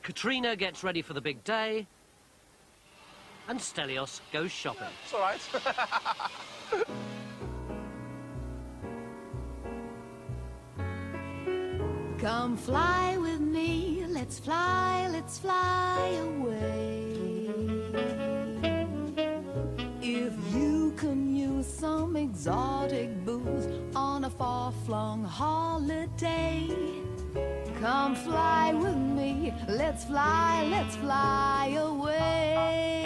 Katrina gets ready for the big day, and Stelios goes shopping. It's all right. Come fly with me, let's fly away. If you can use some exotic booze on a far-flung holiday, come fly with me, let's fly away.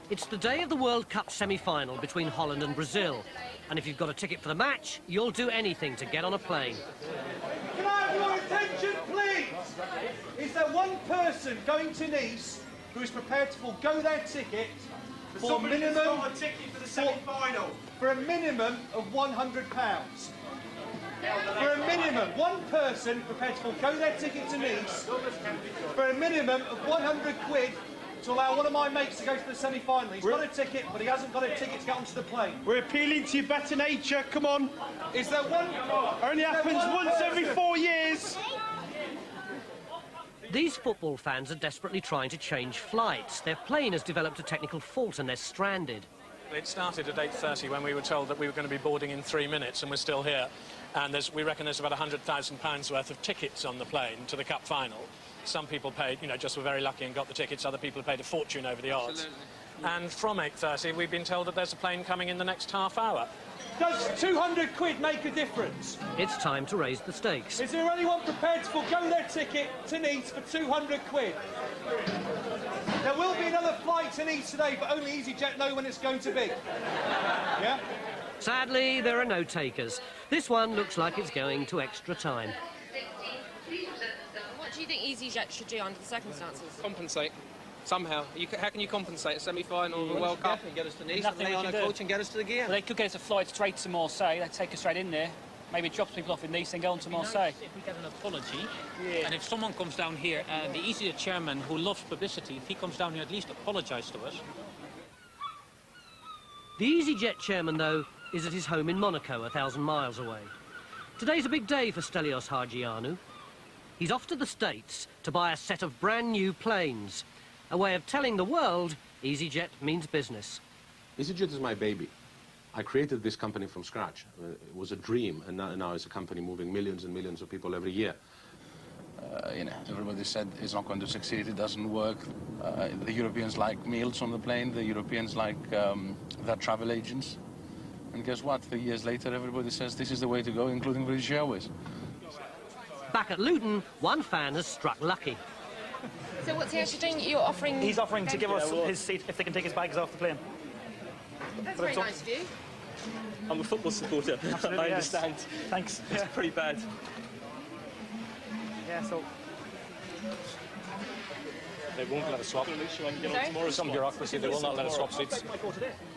It's the day of the World Cup semi-final between Holland and Brazil. And if you've got a ticket for the match, you'll do anything to get on a plane. Can I have your attention, please? Is there one person going to Nice who is prepared to forgo their ticket for minimum a ticket for the semi-final for a minimum of £100? For a minimum, one person prepared to forgo their ticket to Nice for a minimum of 100 quid to allow one of my mates to go to the semi-final. He's got a ticket, but he hasn't got a ticket to get onto the plane. We're appealing to your better nature, come on. Is there one? Only happens once every 4 years. These football fans are desperately trying to change flights. Their plane has developed a technical fault and they're stranded. It started at 8:30 when we were told that we were going to be boarding in 3 minutes, and we're still here. And we reckon there's about £100,000 worth of tickets on the plane to the Cup final. Some people paid, just were very lucky and got the tickets. Other people paid a fortune over the odds. Absolutely. And from 8:30, we've been told that there's a plane coming in the next half hour. Does 200 quid make a difference? It's time to raise the stakes. Is there anyone prepared to forgo their ticket to Nice for 200 quid? There will be another flight to Nice today, but only Easyjet know when it's going to be. Yeah? Sadly, there are no takers. This one looks like it's going to extra time. What do you think Easyjet should do under the circumstances? Compensate. Somehow. How can you compensate a semi-final of the World Cup? And get us to Nice, and lay on a coach and get us to the game. Well, they could get us a flight straight to Marseille. They'd take us straight in there. Maybe drop people off in Nice and go on to Marseille. If we get an apology, and if someone comes down here, and the EasyJet chairman, who loves publicity, if he comes down here, at least apologise to us. The Easyjet chairman, though, is at his home in Monaco, 1,000 miles away. Today's a big day for Stelios Hagianou. He's off to the States to buy a set of brand new planes. A way of telling the world Easyjet means business. Easyjet is my baby. I created this company from scratch. It was a dream, and now it's a company moving millions and millions of people every year. Everybody said it's not going to succeed, it doesn't work. The Europeans like meals on the plane, the Europeans like their travel agents. And guess what? 3 years later, everybody says this is the way to go, including British Airways. Back at Luton, one fan has struck lucky. So what's he actually doing? You're offering... He's offering to give us his seat if they can take his bags off the plane. That's very nice of you. I'm a football supporter. Absolutely, I understand. Yes. Thanks. It's pretty bad. Yeah, so... They won't let us swap. Sorry? Some bureaucracy, they will not let us swap seats.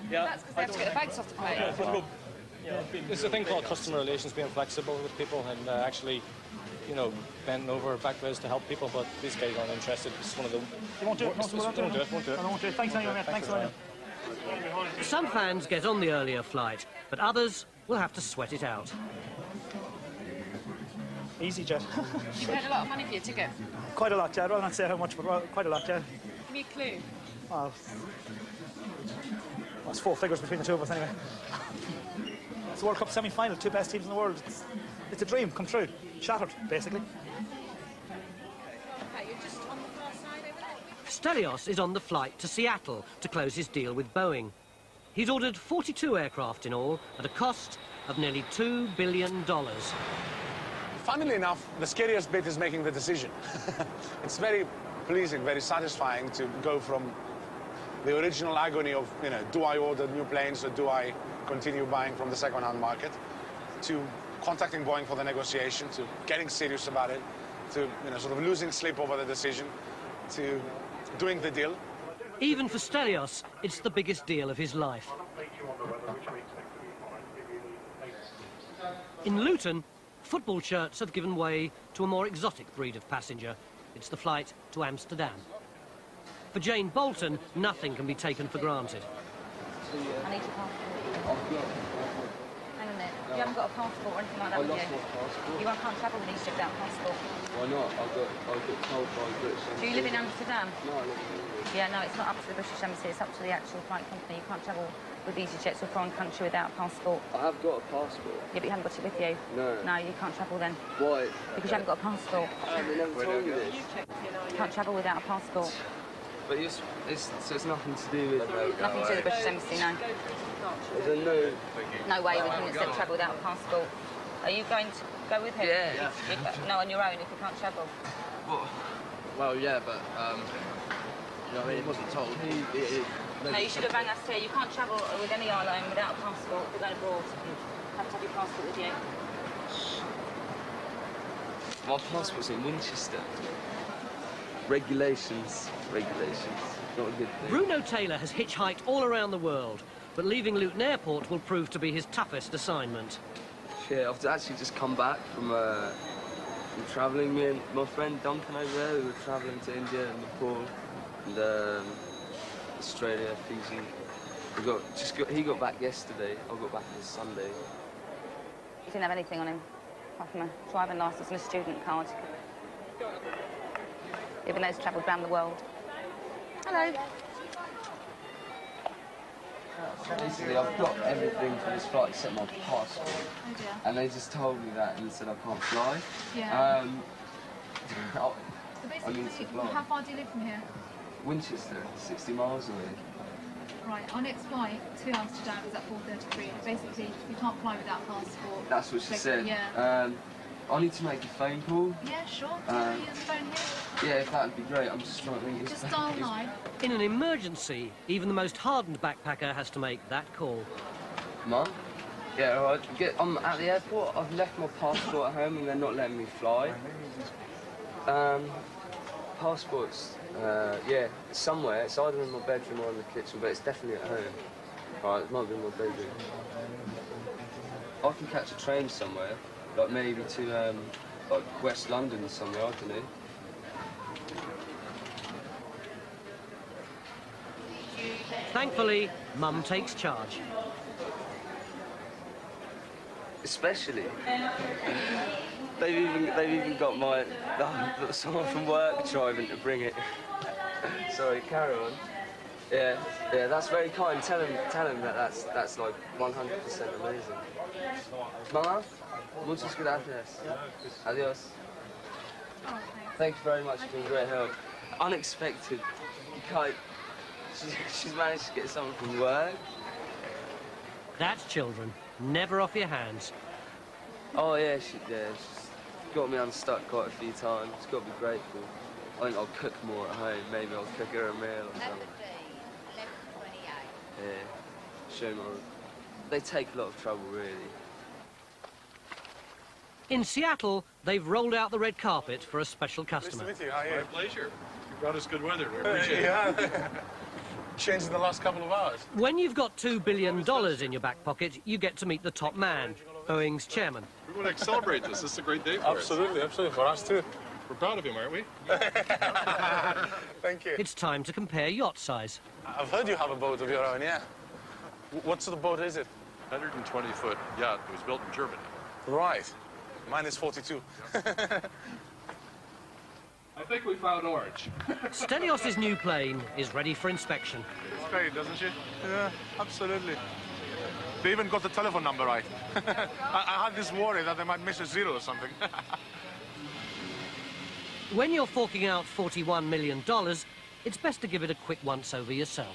Yeah. That's because they have to get the bags off the plane. There's a thing called customer relations, being flexible with people and actually, bending over backwards to help people, but these guys aren't interested. It's one of the... They won't do it. Won't do it. I won't do it. Thanks anyway, mate. Thanks anyway. Some fans get on the earlier flight, but others will have to sweat it out. Easyjet. You paid a lot of money for your ticket. Quite a lot, yeah. I'd rather not say how much, but quite a lot, yeah. Give me a clue. Well, it's 4 figures between the two of us anyway. It's the World Cup semi-final, 2 best teams in the world. It's a dream come true. Shattered, basically. Okay, you're just on the far side over there. Stelios is on the flight to Seattle to close his deal with Boeing. He's ordered 42 aircraft in all at a cost of nearly $2 billion. Funnily enough, the scariest bit is making the decision. It's very pleasing, very satisfying to go from the original agony of, do I order new planes or do I continue buying from the second-hand market, to contacting Boeing for the negotiation, to getting serious about it, to sort of losing sleep over the decision, to doing the deal. Even for Stelios, it's the biggest deal of his life. In Luton, football shirts have given way to a more exotic breed of passenger. It's the flight to Amsterdam. For Jane Bolton, nothing can be taken for granted. I need your passport. Hang on there. You haven't got a passport or anything like that, I have lost you? my passport. You can't travel with Easyjet without a passport. Why not? I got told by the British Embassy. Do you live in Amsterdam? No, I live in England. Yeah, no, it's not up to the British Embassy, it's up to the actual flight company. You can't travel with Easyjet to a foreign country without a passport. I have got a passport. Yeah, but you haven't got it with you. No. No, you can't travel then. Why? Because you haven't got a passport. They never told me this. You can't travel without a passport. But so it's nothing to do with... Nothing to do with the British Embassy, no. There's no... No way we can accept travel without a passport. Are you going to go with him? Yeah. No, on your own if you can't travel. Well, yeah, but, you know, it wasn't told. No, you should have rang us here. You can't travel with any airline without a passport. If you're going abroad, you have to have your passport with you. My passport's in Winchester. Regulations. Not a good thing. Bruno Taylor has hitchhiked all around the world, but leaving Luton Airport will prove to be his toughest assignment. Yeah, I've actually just come back from travelling. Me and my friend Duncan over there, we were travelling to India and Nepal and Australia, Fiji. He got back yesterday. I got back on Sunday. He didn't have anything on him, apart from a driving licence and a student card. Even though he's travelled around the world. Hello. Basically, I've got everything for this flight except my passport. Oh dear. And they just told me that and said I can't fly. Yeah. So basically, I need to fly. how far do you live from here? Winchester, 60 miles away. Right, our next flight to Amsterdam is at 4:33. Basically, you can't fly without a passport. That's what she said. Yeah. I need to make a phone call. Yeah, sure. Do you have your phone here? Yeah, if that would be great. I'm just trying to think. Just dial 9. In an emergency, even the most hardened backpacker has to make that call. Mum? Yeah, all right. I'm at the airport. I've left my passport at home and they're not letting me fly. Passports, yeah, somewhere. It's either in my bedroom or in the kitchen, but it's definitely at home. All right, it might be in my bedroom. I can catch a train somewhere, like maybe to like West London somewhere, I don't know. Thankfully, Mum takes charge. Especially, they've even got someone from work driving to bring it. Sorry, carry on. Yeah, that's very kind. Tell him that that's like 100% amazing. Mama, muchas gracias. Adios. Thank you very much. You've been great help. Unexpected. You can't. She's managed to get someone from work. That's children. Never off your hands. Oh yeah, she's got me unstuck quite a few times. She's got to be grateful. I think I'll cook more at home. Maybe I'll cook her a meal or something. 11:28. Yeah, show them. They take a lot of trouble, really. In Seattle, they've rolled out the red carpet for a special customer. Nice to meet you. How are you? My pleasure. You brought us good weather. We appreciate it. Yeah. Changed in the last couple of hours. When you've got $2 billion in your back pocket, you get to meet the top man, Boeing's chairman. We want to celebrate this. This is a great day for us. Absolutely, for us too. We're proud of him, aren't we? Thank you. It's time to compare yacht size. I've heard you have a boat of your own, yeah. What sort of boat is it? 120-foot yacht. It was built in Germany. Right. Mine is 42. I think we found orange. Stelios's new plane is ready for inspection. It's great, doesn't she? Yeah, absolutely. They even got the telephone number right. I had this worry that they might miss a zero or something. When you're forking out $41 million, it's best to give it a quick once-over yourself.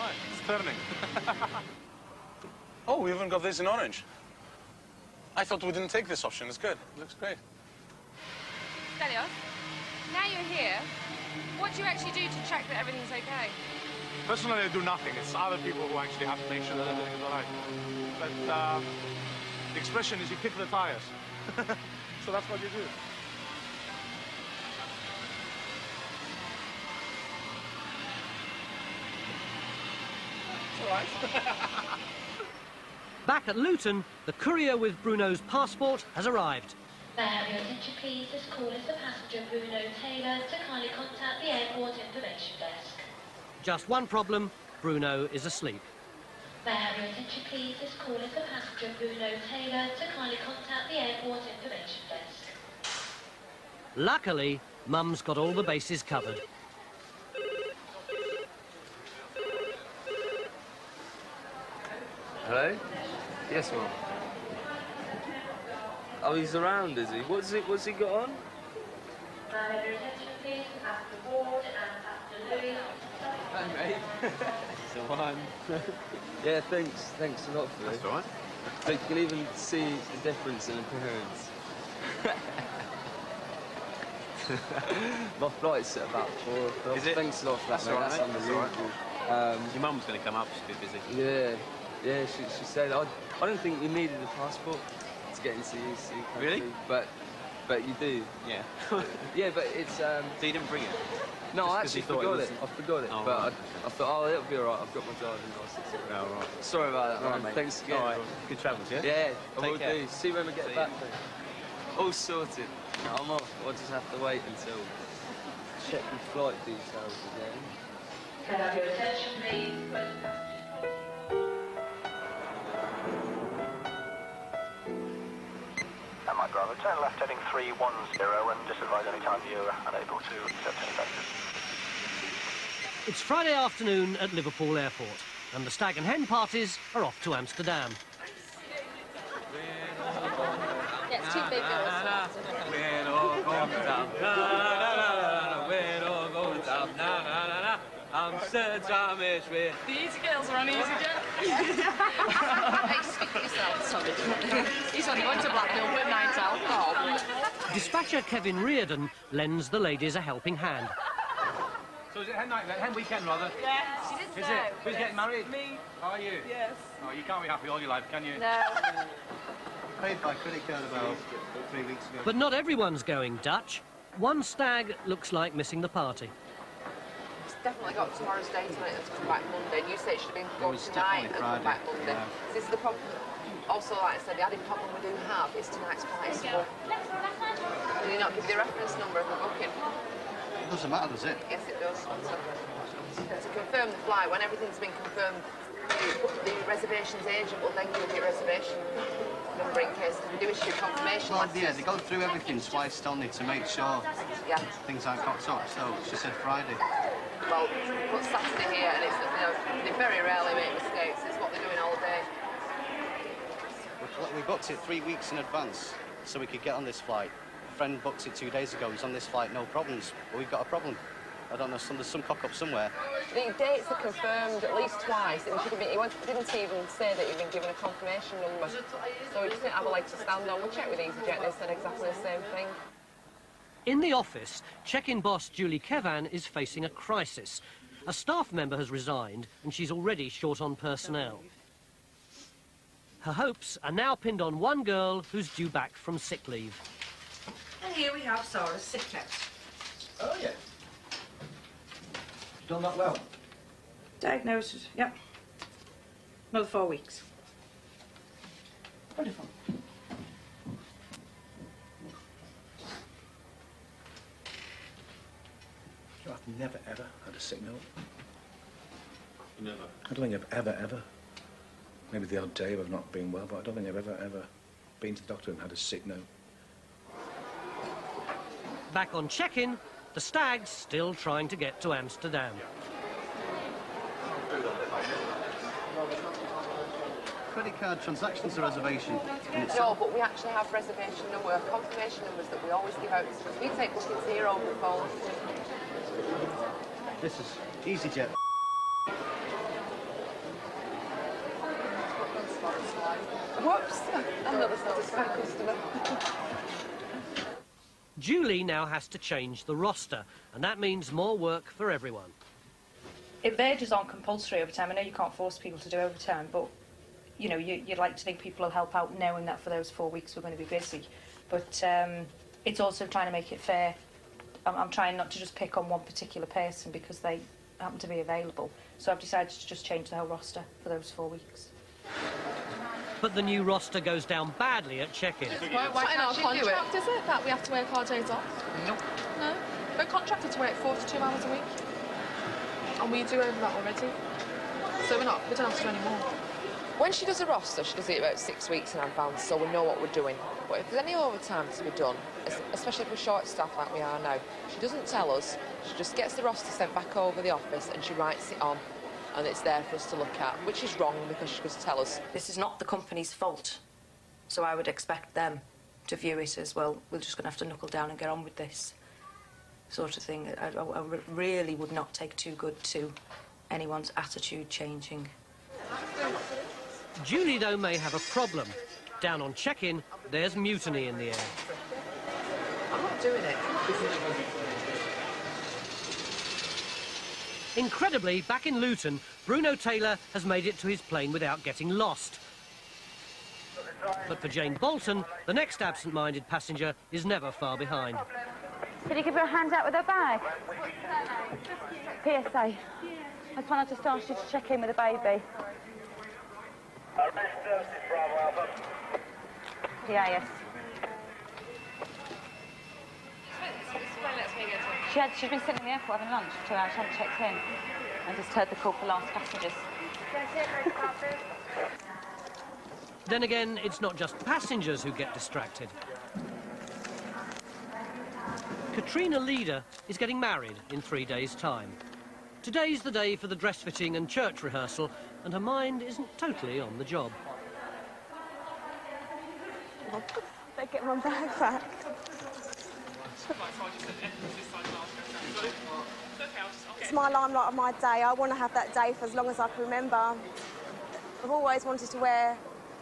Right, it's turning. Oh, we even got this in orange. I thought we didn't take this option. It's good. It looks great. Stelios, now you're here, what do you actually do to check that everything's okay? Personally, I do nothing. It's other people who actually have to make sure that everything is all right. But the expression is you kick the tires. So that's what you do. It's all right. Back at Luton, the courier with Bruno's passport has arrived. May I have your attention, please? This call is for passenger Bruno Taylor to kindly contact the airport information desk. Just one problem, Bruno is asleep. May I have your attention, please? This call is for passenger Bruno Taylor to kindly contact the airport information desk. Luckily, Mum's got all the bases covered. Hello? Yes, Mum. Oh, he's around, is he? What's he got on? May I have your attention, please? Passenger Ward and passenger Louis. Hi, mate. It's the one. Yeah, thanks a lot for this. That's all right. But you can even see the difference in appearance. My flight's at about 4 o'clock. Is it? Thanks a lot for that, That's mate. all right, That's mate. That's all unbelievable. right. Your mum's going to come up. She's a bit busy. Yeah, she said, I don't think you needed a passport to get into the EC country. Really? But you do. Yeah. Yeah, but it's... So you didn't bring it? No, I Just 'cause actually you thought forgot it it. I forgot it. Oh, but right. I thought, oh, it'll be all right. I've got my driving licence. Oh, right. Sorry about that, All right, man. mate. Thanks again. All right. Good travels, yeah? Yeah, I Take will care. do. See you when we get See back. you. Then. All sorted. No, I'm off. I'll just have to wait until... Check your flight details again. Can I have your attention, please? Mike Bravo, turn left heading 310 and just advise any time you're unable to accept any passengers. It's Friday afternoon at Liverpool Airport, and the stag and hen parties are off to Amsterdam. Yeah, it's too big Amsterdam is where... The Easy Girls are on Easyjet. Hey, speak for yourself, sorry. He's only going to Blackpool with night out. Oh. Dispatcher Kevin Reardon lends the ladies a helping hand. So is it hen night, hen weekend rather? Yes. She did Is so. it? Who's Yes. getting married? Me. Are you? Yes. Oh, you can't be happy all your life, can you? No. Paid by credit card about 3 weeks ago. But not everyone's going Dutch. One stag looks like missing the party. It's definitely got tomorrow's date on it and to come back Monday. And you say it should have been going was tonight and definitely come back Friday, Monday. yeah. This is the problem. Also, like I said, the added problem we do have is tonight's flight is full. Can you not give the reference number of the booking? It doesn't matter, does it? Yes, it does. To confirm the flight, when everything's been confirmed, the reservations agent will then give you a reservation number in case they do issue confirmation Well, letters. yeah, they go through everything twice, don't they, to make sure things aren't cocked up. So she said Friday. Well, put Saturday here, and it's, they very rarely make mistakes. It's what they're doing all day. We booked it 3 weeks in advance so we could get on this flight. A friend booked it 2 days ago. He's on this flight, no problems. But we've got a problem. I don't know, there's some cock up somewhere. The dates are confirmed at least twice. He didn't even say that he'd been given a confirmation number. So he just didn't have a leg to stand on. We checked with Easyjet, they said exactly the same thing. In the office, check-in boss Julie Kevan is facing a crisis. A staff member has resigned, and she's already short on personnel. Her hopes are now pinned on one girl who's due back from sick leave. And here we have Sarah's sick note. Oh, yeah. Done that well. Diagnosis, yep. Another 4 weeks. Wonderful. You know, I've never, ever had a sick note. Never. I don't think I've ever, maybe the odd day of not being well, but I don't think I've ever been to the doctor and had a sick note. Back on check-in, the stag's still trying to get to Amsterdam. Credit card transactions are reservation. No, but we actually have reservation number, confirmation numbers that we always give out. We take bookings here over the phone. This is Easyjet. Whoops, another satisfied customer. Julie now has to change the roster, and that means more work for everyone. It verges on compulsory overtime. I know you can't force people to do overtime, but you know, you'd like to think people will help out knowing that for those 4 weeks we're going to be busy. But it's also trying to make it fair. I'm trying not to just pick on one particular person because they happen to be available. So I've decided to just change the whole roster for those 4 weeks. But the new roster goes down badly at check-in. It's not in our contract, is it, that we have to work our days off? Nope. No. We're contracted to work 42 hours a week. And we do over that already. So we don't have to do any more. When she does a roster, she does it about 6 weeks in advance, so we know what we're doing. But if there's any overtime to be done, especially if we're short staffed like we are now, she doesn't tell us. She just gets the roster sent back over the office and she writes it on, and it's there for us to look at, which is wrong because she doesn't tell us. This is not the company's fault, so I would expect them to view it as, well, we're just going to have to knuckle down and get on with this sort of thing. I really would not take too good to anyone's attitude changing. Julie, though, may have a problem. Down on check-in, there's mutiny in the air. I'm not doing it. Incredibly, back in Luton, Bruno Taylor has made it to his plane without getting lost. But for Jane Bolton, the next absent-minded passenger is never far behind. Could you give her a hand out with her bag? PSA. I just wanted to ask you to check in with the baby. Yeah, yes. She's been sitting in the airport having lunch for 2 hours, she hadn't checked in. I just heard the call for last passengers. Then again, it's not just passengers who get distracted. Katrina Leader is getting married in 3 days' time. Today's the day for the dress fitting and church rehearsal, and her mind isn't totally on the job. They get my bag back. It's my limelight of my day. I want to have that day for as long as I can remember. I've always wanted to wear...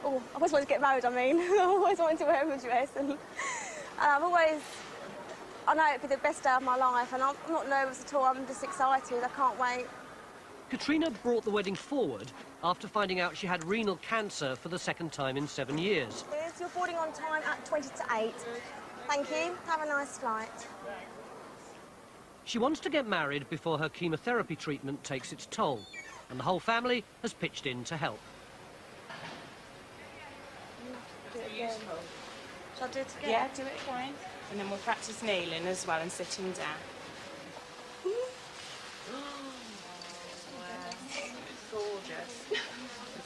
Oh, I've always wanted to get married, I mean. I've always wanted to wear a dress. And I've always... I know it'd be the best day of my life, and I'm not nervous at all. I'm just excited. I can't wait. Katrina brought the wedding forward after finding out she had renal cancer for the second time in 7 years. You're boarding on time at 20 to 8. Thank you. Have a nice flight. She wants to get married before her chemotherapy treatment takes its toll, and the whole family has pitched in to help. Do it again. Shall I do it again? Yeah, do it again. And then we'll practice kneeling as well and sitting down. Gorgeous.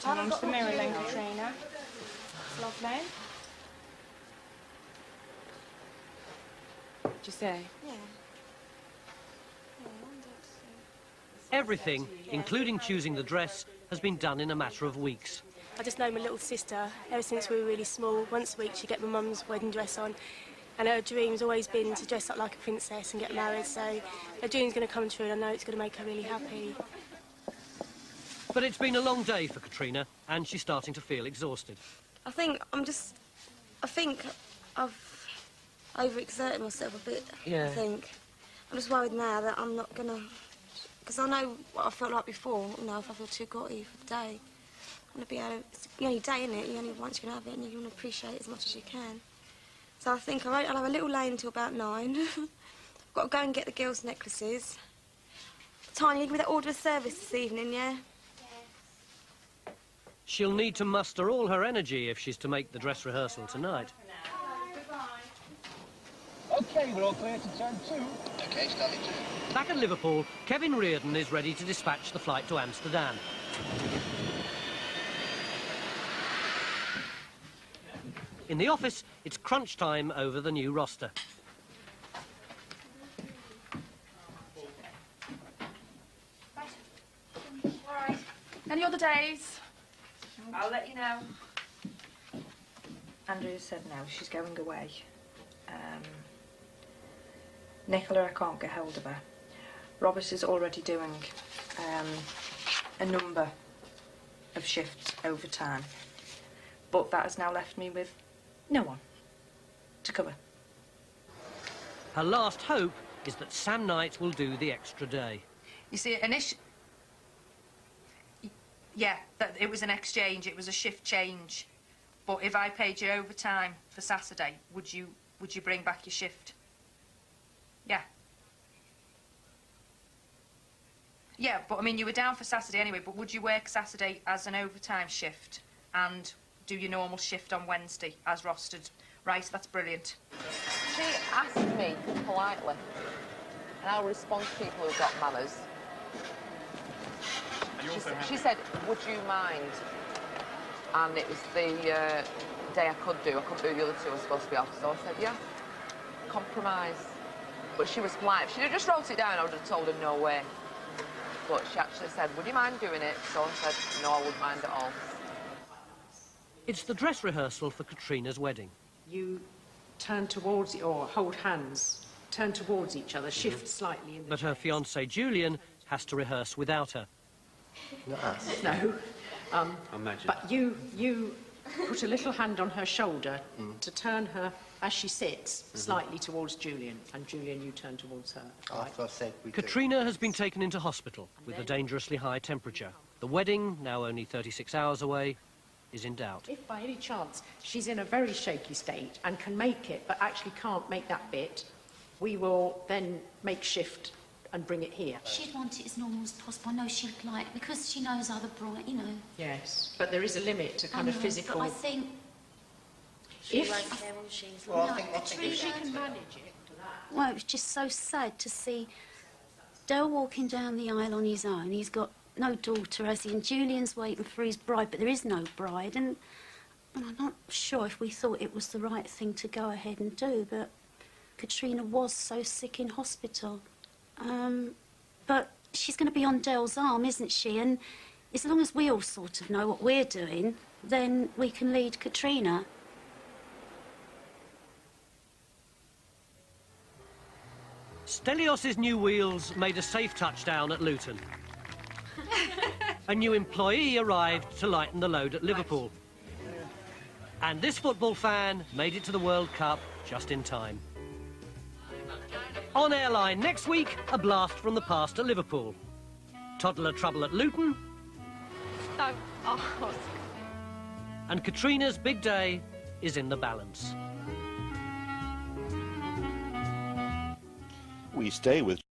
Turn onto the mirror then, Katrina. It's lovely. What'd you say? Yeah. Everything, including choosing the dress, has been done in a matter of weeks. I just know my little sister ever since we were really small. Once a week she'd get my mum's wedding dress on, and her dream's always been to dress up like a princess and get married, so her dream's going to come true, and I know it's going to make her really happy. But it's been a long day for Katrina, and she's starting to feel exhausted. I think I've overexerted myself a bit. Yeah. I think. I'm just worried now that I'm not going to... Because I know what I felt like before, you know, if I feel too grotty for the day. I want to be able to... It's the only day, isn't it? You only once you can have it, and you want to appreciate it as much as you can. So I think I'll have a little lane until about 9. I've got to go and get the girls' necklaces. Tiny, you give me that order of service this evening, yeah? She'll need to muster all her energy if she's to make the dress rehearsal tonight. OK, we're all clear to turn 2. OK, standing 2. Back at Liverpool, Kevin Reardon is ready to dispatch the flight to Amsterdam. In the office, it's crunch time over the new roster. All right. Any other days? I'll let you know. Andrea said no, she's going away. Nicola, I can't get hold of her. Robert is already doing a number of shifts overtime. But that has now left me with no one to cover. Her last hope is that Sam Knight will do the extra day. You see, yeah, it was an exchange, it was a shift change. But if I paid you overtime for Saturday, would you bring back your shift? Yeah. Yeah, but I mean, you were down for Saturday anyway, but would you work Saturday as an overtime shift and do your normal shift on Wednesday as rostered? Right, that's brilliant. She asked me politely, and I'll respond to people who've got manners. She said, would you mind and it was the day I couldn't do the other two I was supposed to be off, so I said, yeah, compromise. But she was polite. If she'd have just wrote it down, I would have told her no way. But she actually said, would you mind doing it? So I said, no, I wouldn't mind at all. It's the dress rehearsal for Katrina's wedding. You turn towards or hold hands, turn towards each other, shift slightly in the But her fiancé Julian has to rehearse without her. Not us. No. Imagine. But you put a little hand on her shoulder to turn her, as she sits, slightly towards Julian. And Julian, you turn towards her. After I said we Katrina has been taken into hospital with a dangerously high temperature. The wedding, now only 36 hours away, is in doubt. If by any chance she's in a very shaky state and can make it, but actually can't make that bit, we will then make shift and bring it here. She'd want it as normal as possible. I know she'd like, because she knows other bride, you know. Yes, but there is a limit to kind of physical... But I think... She won't care, will she? Well, I think if she can manage it... Well, it was just so sad to see Dale walking down the aisle on his own. He's got no daughter, has he? And Julian's waiting for his bride, but there is no bride. And I'm not sure if we thought it was the right thing to go ahead and do, but Katrina was so sick in hospital. But she's going to be on Dale's arm, isn't she? And as long as we all sort of know what we're doing, then we can lead Katrina. Stelios's new wheels made a safe touchdown at Luton. A new employee arrived to lighten the load at Liverpool. And this football fan made it to the World Cup just in time. On Airline next week, a blast from the past at Liverpool. Toddler trouble at Luton. Don't ask. And Katrina's big day is in the balance. We stay with